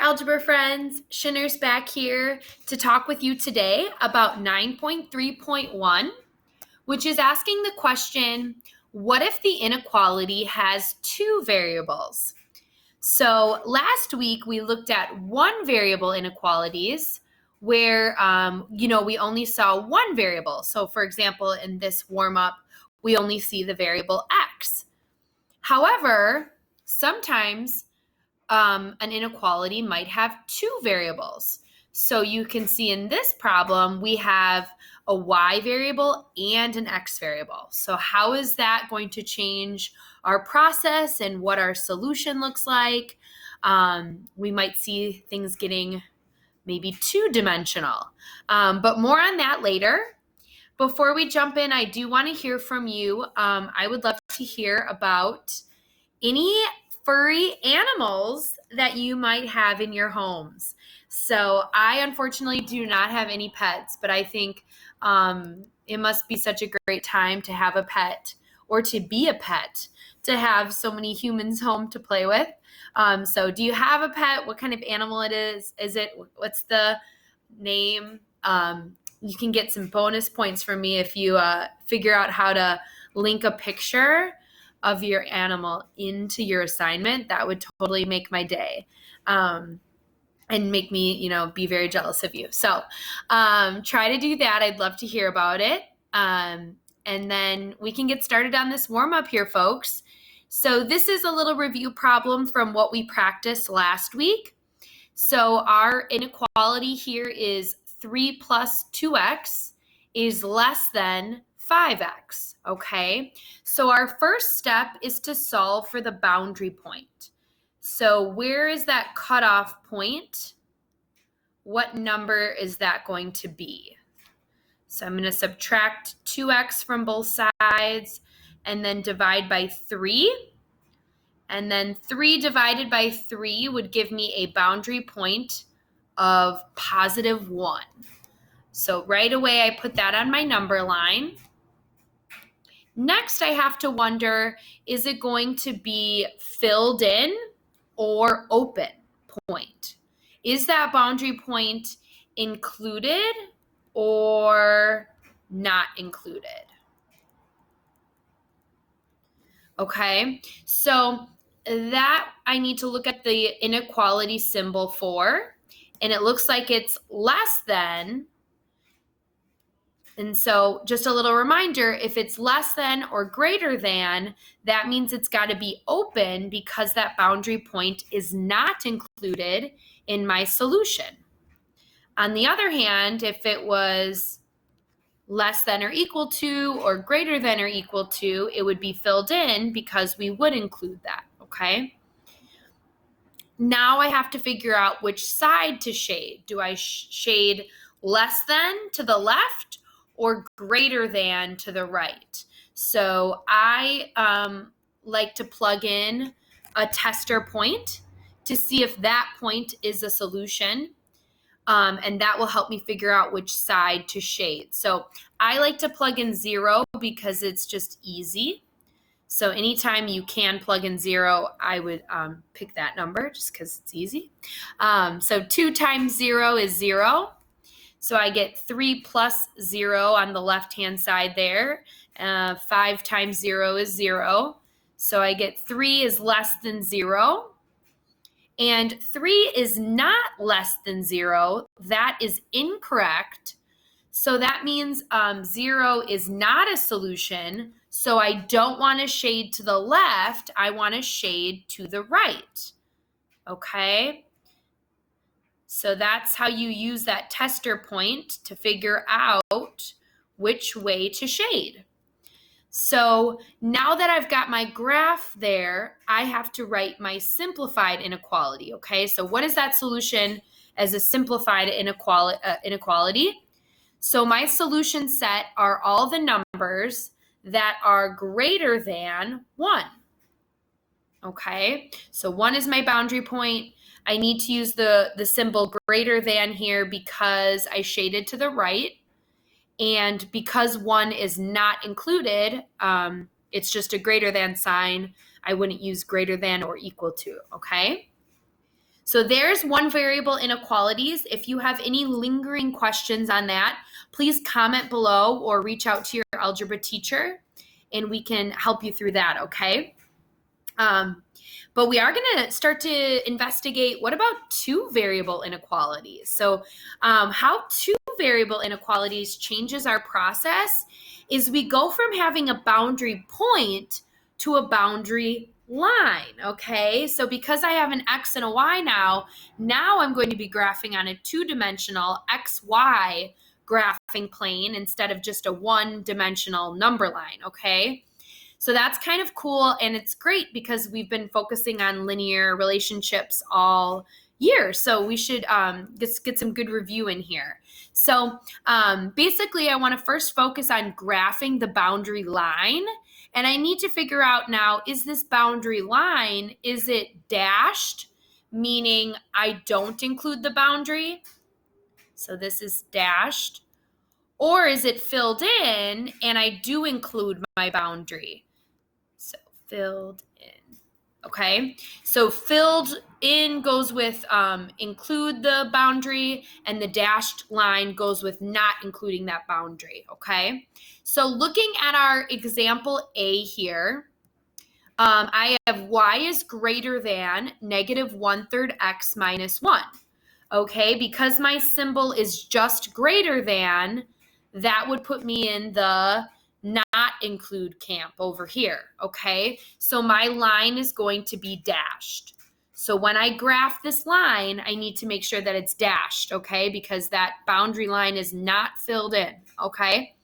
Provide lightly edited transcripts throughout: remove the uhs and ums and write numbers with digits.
algebra friends, Shinner's back here to talk with you today about 9.3.1, which is asking the question, what if the inequality has two variables? So last week we looked at one variable inequalities where, we only saw one variable. So for example, in this warm-up, we only see the variable x. However, sometimes an inequality might have two variables. So you can see in this problem, we have a y variable and an x variable. So how is that going to change our process and what our solution looks like? We might see things getting maybe two-dimensional, but more on that later. Before we jump in, I do want to hear from you. I would love to hear about any furry animals that you might have in your homes. So I unfortunately do not have any pets, but I think it must be such a great time to have a pet or to be a pet, to have so many humans home to play with. So do you have a pet? What kind of animal it is? What's the name? You can get some bonus points from me if you figure out how to link a picture of your animal into your assignment. That would totally make my day and make me, be very jealous of you. So try to do that. I'd love to hear about it. And then we can get started on this warm-up here, folks. So this is a little review problem from what we practiced last week. So our inequality here is 3 plus 2x is less than 5x, okay? So our first step is to solve for the boundary point. So where is that cutoff point? What number is that going to be? So I'm going to subtract 2x from both sides and then divide by 3. And then 3 divided by 3 would give me a boundary point of positive 1. So right away I put that on my number line. Next, I have to wonder, is it going to be filled in or open point? Is that boundary point included or not included? Okay, so that I need to look at the inequality symbol for, and it looks like it's less than. And so just a little reminder, if it's less than or greater than, that means it's got to be open because that boundary point is not included in my solution. On the other hand, if it was less than or equal to or greater than or equal to, it would be filled in because we would include that, okay? Now I have to figure out which side to shade. Do I shade less than to the left or greater than to the right? So I like to plug in a tester point to see if that point is a solution. And that will help me figure out which side to shade. So I like to plug in 0 because it's just easy. So anytime you can plug in 0, I would pick that number just because it's easy. So 2 times 0 is 0. So I get 3 plus 0 on the left-hand side there. 5 times 0 is 0. So I get 3 is less than 0. And 3 is not less than 0. That is incorrect. So that means 0 is not a solution. So I don't want to shade to the left. I want to shade to the right. Okay? So that's how you use that tester point to figure out which way to shade. So now that I've got my graph there, I have to write my simplified inequality, okay? So what is that solution as a simplified inequality? So my solution set are all the numbers that are greater than 1, okay? So 1 is my boundary point. I need to use the symbol greater than here because I shaded to the right. And because 1 is not included, it's just a greater than sign. I wouldn't use greater than or equal to, okay? So there's one variable inequalities. If you have any lingering questions on that, please comment below or reach out to your algebra teacher and we can help you through that, okay? But we are going to start to investigate what about two variable inequalities. So how two variable inequalities changes our process is we go from having a boundary point to a boundary line, okay? So because I have an x and a y now I'm going to be graphing on a two-dimensional xy graphing plane instead of just a one-dimensional number line, okay? So that's kind of cool, and it's great because we've been focusing on linear relationships all year. So we should get some good review in here. So basically, I want to first focus on graphing the boundary line. And I need to figure out now, is this boundary line, is it dashed, meaning I don't include the boundary? So this is dashed. Or is it filled in and I do include my boundary? So filled in. Okay, so filled in goes with include the boundary, and the dashed line goes with not including that boundary. Okay, so looking at our example A here, I have y is greater than negative 1/3 x minus 1. Okay, because my symbol is just greater than, that would put me in the not include camp over here, okay? So my line is going to be dashed. So when I graph this line, I need to make sure that it's dashed, okay? Because that boundary line is not filled in, okay?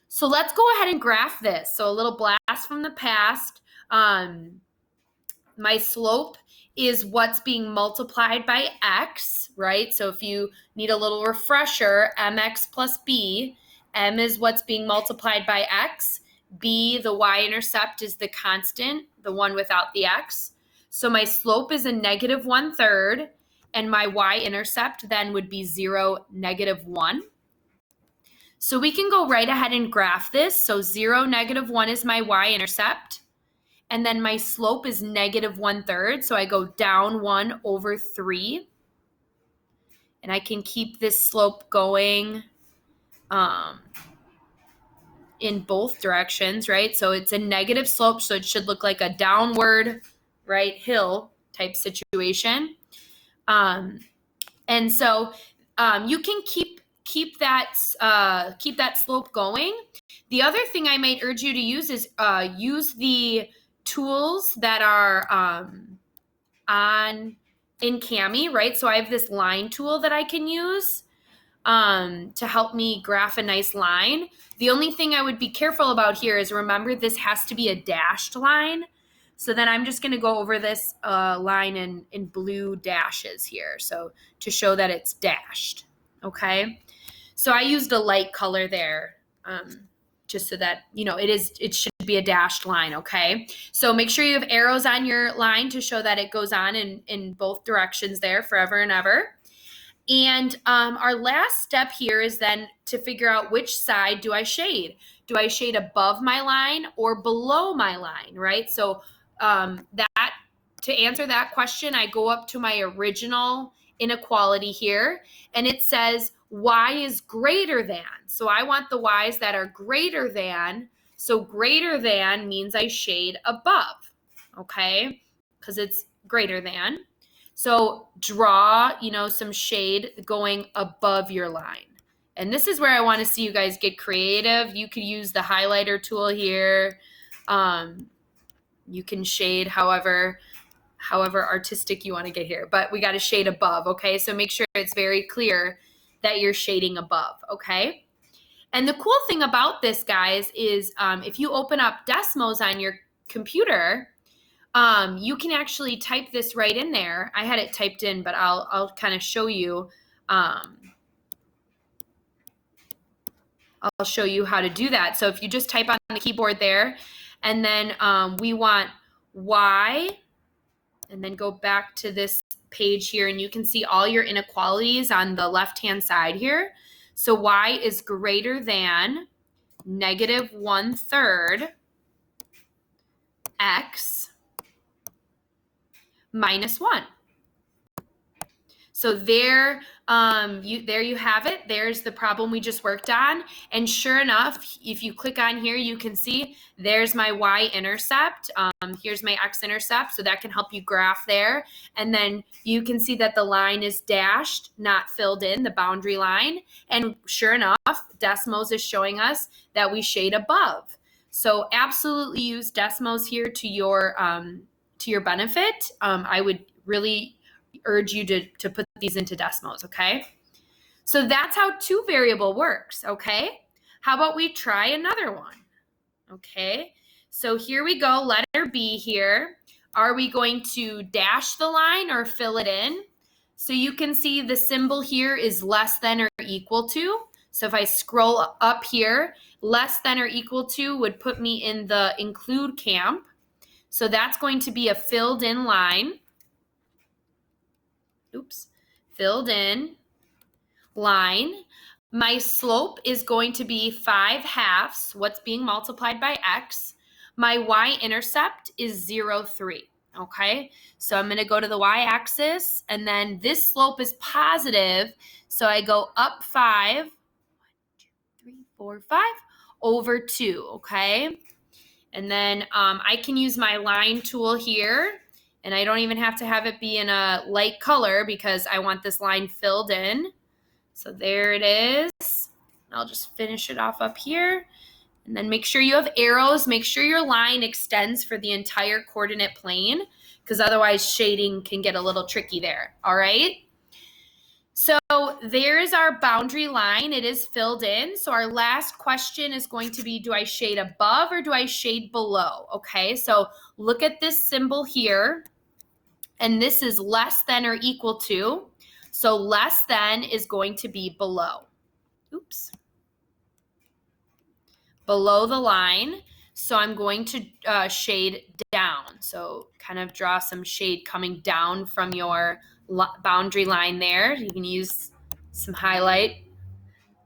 So let's go ahead and graph this. So a little blast from the past. My slope is what's being multiplied by x, right? So if you need a little refresher, mx plus b, m is what's being multiplied by x, b, the y-intercept, is the constant, the one without the x. So my slope is a negative 1/3, and my y-intercept then would be 0, negative 1. So we can go right ahead and graph this. So 0, negative 1 is my y-intercept. And then my slope is negative 1/3. So I go down 1/3. And I can keep this slope going in both directions, right? So it's a negative slope, so it should look like a downward, right, hill type situation. And so you can keep that slope going. The other thing I might urge you to use is use the tools that are in Cami, right? So I have this line tool that I can use to help me graph a nice line. The only thing I would be careful about here is, remember, this has to be a dashed line. So then I'm just going to go over this line in blue dashes here, so to show that it's dashed, okay? So I used a light color there, just so that, it should be a dashed line, okay? So make sure you have arrows on your line to show that it goes on in both directions there, forever and ever. And our last step here is then to figure out which side do I shade. Do I shade above my line or below my line, right? So to answer that question, I go up to my original inequality here, and it says y is greater than. So I want the y's that are greater than. So greater than means I shade above, okay? Because it's greater than. So draw, some shade going above your line. And this is where I want to see you guys get creative. You could use the highlighter tool here. You can shade however artistic you want to get here, but we got to shade above, okay? So make sure it's very clear that you're shading above, okay? And the cool thing about this, guys, is if you open up Desmos on your computer, you can actually type this right in there. I had it typed in, but I'll kind of show you. I'll show you how to do that. So if you just type on the keyboard there, and then we want y, and then go back to this page here, and you can see all your inequalities on the left-hand side here. So y is greater than negative 1/3 x minus 1. So there you have it. There's the problem we just worked on. And sure enough, if you click on here, you can see there's my y-intercept. Here's my x-intercept. So that can help you graph there. And then you can see that the line is dashed, not filled in, the boundary line. And sure enough, Desmos is showing us that we shade above. So absolutely use Desmos here to your benefit. I would really urge you to put these into Desmos, okay? So that's how two variable works, okay? How about we try another one, okay? So here we go, letter B here. Are we going to dash the line or fill it in? So you can see the symbol here is less than or equal to. So if I scroll up here, less than or equal to would put me in the include camp. So that's going to be a filled in line. Oops, filled in line. My slope is going to be 5/2, what's being multiplied by x. My y-intercept is 0, 3. Okay, so I'm going to go to the y-axis, and then this slope is positive, so I go up 5, 1, 2, 3, 4, 5, over 2, okay? And then I can use my line tool here, and I don't even have to have it be in a light color because I want this line filled in. So there it is. I'll just finish it off up here. And then make sure you have arrows. Make sure your line extends for the entire coordinate plane, because otherwise shading can get a little tricky there. All right. So there is our boundary line. It is filled in. So our last question is going to be, do I shade above or do I shade below? Okay, so look at this symbol here. And this is less than or equal to. So less than is going to be below. Oops. Below the line. So I'm going to shade down. So kind of draw some shade coming down from your boundary line there. You can use some highlight.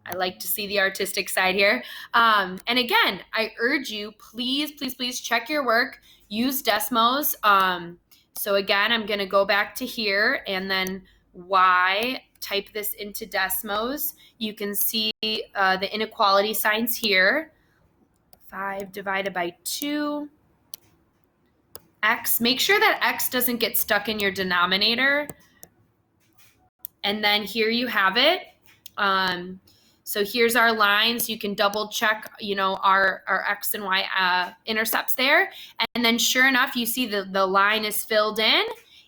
I like to see the artistic side here. And again, I urge you, please, please, please check your work. Use Desmos. So again, I'm going to go back to here and then type this into Desmos. You can see the inequality signs here. 5 divided by 2. X. Make sure that X doesn't get stuck in your denominator. And then here you have it. So here's our lines. You can double check, our X and Y intercepts there. And then sure enough, you see the line is filled in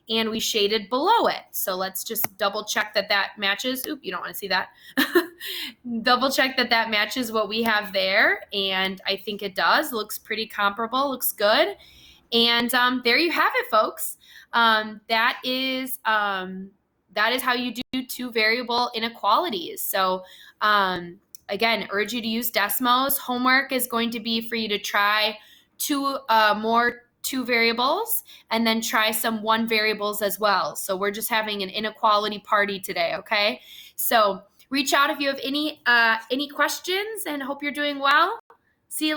and we shaded below it. So let's just double check that matches. Oop, you don't want to see that. Double check that matches what we have there. And I think it does. Looks pretty comparable. Looks good. And there you have it, folks. That is how you do two variable inequalities. So again, urge you to use Desmos. Homework is going to be for you to try two variables and then try some one variables as well. So we're just having an inequality party today, okay? So reach out if you have any questions, and hope you're doing well. See you